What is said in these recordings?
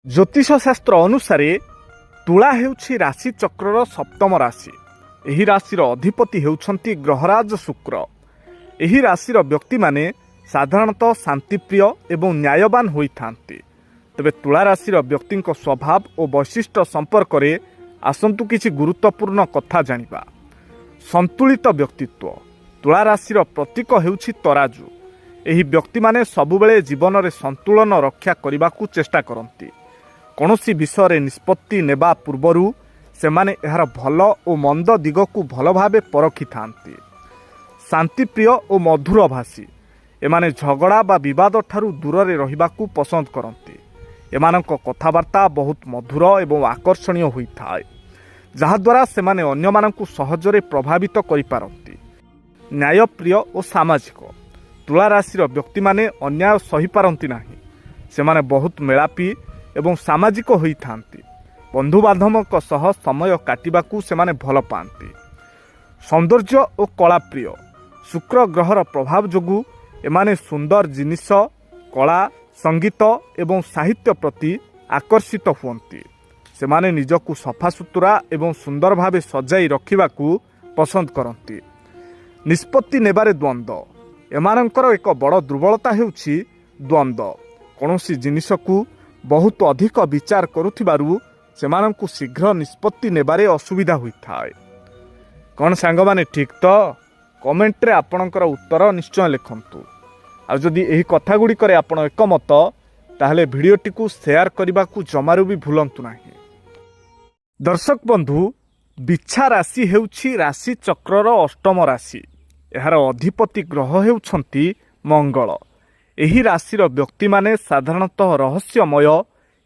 ज्योतिष शास्त्र अनुसार तुला हेउछि राशि चक्रर सप्तम राशि। एही राशिर अधिपति हेउछन्ति ग्रहराज शुक्र। एही राशिर व्यक्ति माने साधारणतः शांतिप्रिय एवं न्यायवान होइथांती। तबे तुला राशिर व्यक्तिंक स्वभाव और वैशिष्ट्य संपर्क में आसंतु किछि गुरुत्वपूर्ण कथा जानिबा। संतुलित व्यक्तित्व। तुला राशिर प्रतीक हेउछि तराजू। एही व्यक्ति माने सबुबेले जीवन में संतुलन रक्षा करने चेष्टा करती। कौनसी विषय निष्पत्ति नेबा पूर्वरु सेमाने एहार भल और मंद दिग को भल भावे परखि थांती। शांतिप्रिय और मधुर भाषी। एमाने झगड़ा बा विवाद ठारू दूर रे रहिबाकू पसंद करती। एमानक कथाबार्ता बहुत मधुर एवं आकर्षणीय होइथाय, जहाद्वारा सेमाने अन्यमानकू सहजरे प्रभावित करि पारंती। न्यायप्रिय और सामाजिक। तुला राशिर व्यक्ति माने अन्याय सही पारंती नाही। सेमाने बहुत मेलापी एवं सामाजिक होइथांती। बंधुबांधवक सह समय काटिबाकू सेमाने भल पाती। सौंदर्य और कला प्रिय। शुक्र ग्रहर प्रभाव जोगु एमाने सुंदर जिनिस, कला, संगीत एवं साहित्य प्रति आकर्षित हुअन्ति। सेमाने निजकू सफासुतुरा एवं सुंदर भावे सजाई रखिबाकू पसंद करती। निष्पत्ति नेबारे द्वंद्व। एमानंकर एक बड़ दुर्बलता हेउछि द्वंद्व। कौनसी जिनिसकू बहुत अधिक विचार करुथिबारु सेमानंकू शीघ्र निष्पत्ति नेबारे असुविधा होइथाय। कौन सांगमाने ठीक तो? कमेंट रे आपणकर उत्तर निश्चय लिखंतु। आ जदि एही कथा गुड़िकरे आपण एकमत ताहले भिडियोटी को शेयर करने को जमारू भी भूलंतु नाही। दर्शक बंधु, बिच्छा राशि हेउछि राशि चक्रर अष्टम राशि। एहार अधिपति ग्रह हेउछन्ति मंगल। एही राशिर व्यक्ति माने साधारणतः रहस्यमय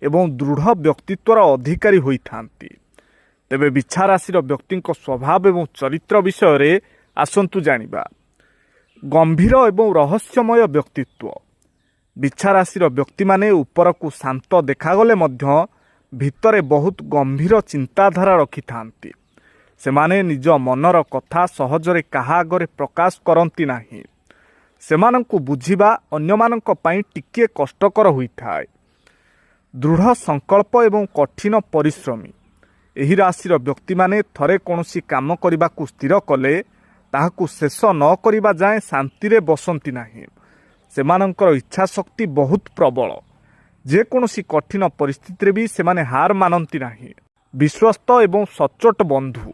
एवं दृढ़ व्यक्तित्वर अधिकारी होइथांती। तेबे बिच्छा राशिर व्यक्तिंक स्वभाव एवं चरित्र विषय रे आसंतु जानिबा। गंभीर एवं रहस्यमय व्यक्तित्व। बिच्छा राशिर व्यक्ति माने उपरकू शांत देखागले मध्य भितरे बहुत गंभीर चिंताधारा रखिथांती। सेमाने निज मनर कथा सहजरे काहा आगरे प्रकाश करती नाही। सेमानंकु बुझिबा अन्यमानंक पई टिके कष्टकर होइथाय। दृढ़ संकल्प एवं कठिन परिश्रमी। एही राशिर व्यक्ति माने थरे कोनोसी काम करिबाकू स्थिर कले ताहाकू शेष न करिबा जाए शांति रे बसंती नाही। सेमानंकर इच्छा शक्ति बहुत प्रबल। जे कोनोसी कठिन परिस्थिति रे भी सेमाने हार मानती नाही। विश्वस्त एवं सच्चोट बंधु।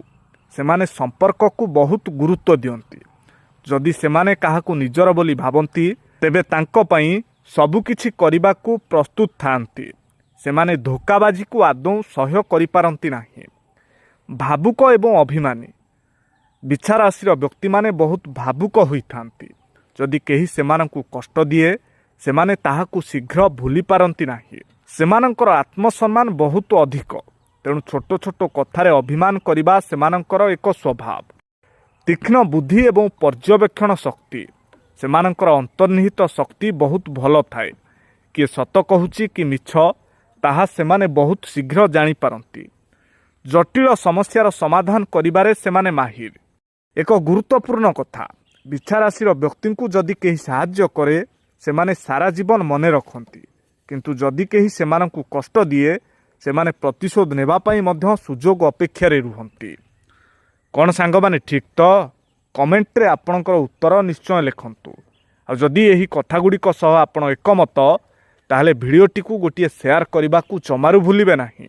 सेमाने संपर्क को बहुत गुरुत्व दियंती। जदि सेमाने काहाकू निजर बोली भाबंती तेबे तांको पई सबु किछि करिबाकू प्रस्तुत थांती। सेमाने धोकाबाजी को आदौ सहय करि पारंती नाही। भावुक एवं अभिमानी। बिच्छा राशिर व्यक्ति माने बहुत भावुक होइथांती। जदि केही सेमानंकू कष्ट दिए सेमाने ताहाकू शीघ्र भूली पारंती नाही। सेमानंकर आत्मसम्मान बहुत अधिक। तेणु छोट छोट कथारे अभिमान करिबा सेमानंकर एक स्वभाव। तीक्ष्ण बुद्धि एवं पर्यवेक्षण शक्ति। सेमानंकर अंतर्निहित शक्ति बहुत भल थाए। किए सत कहूची कि मिछ ताहा सेमाने बहुत शीघ्र जानी पारंती। जटिल समस्यार समाधान करिबारे सेमाने माहिर। एक गुरुत्वपूर्ण कथा, बिच्छा राशिर व्यक्ति को जदि केही साहाय्य करे सेमाने सारा जीवन मने रखंती। किंतु जदि केही सेमानंकू कष्ट दिए सेमाने प्रतिशोध नेबा पई मध्य सुजोग अपेक्षा रे रुहंती। कौन सांगमाने ठीक तो? कमेंट रे आपणकर उत्तर निश्चय लिखंतु। आ जदि एही कथा गुड़िक सह आपण एकमत ताहले भिडियोटी को गोटे शेयर करने को जमारू भूलिबे नाही।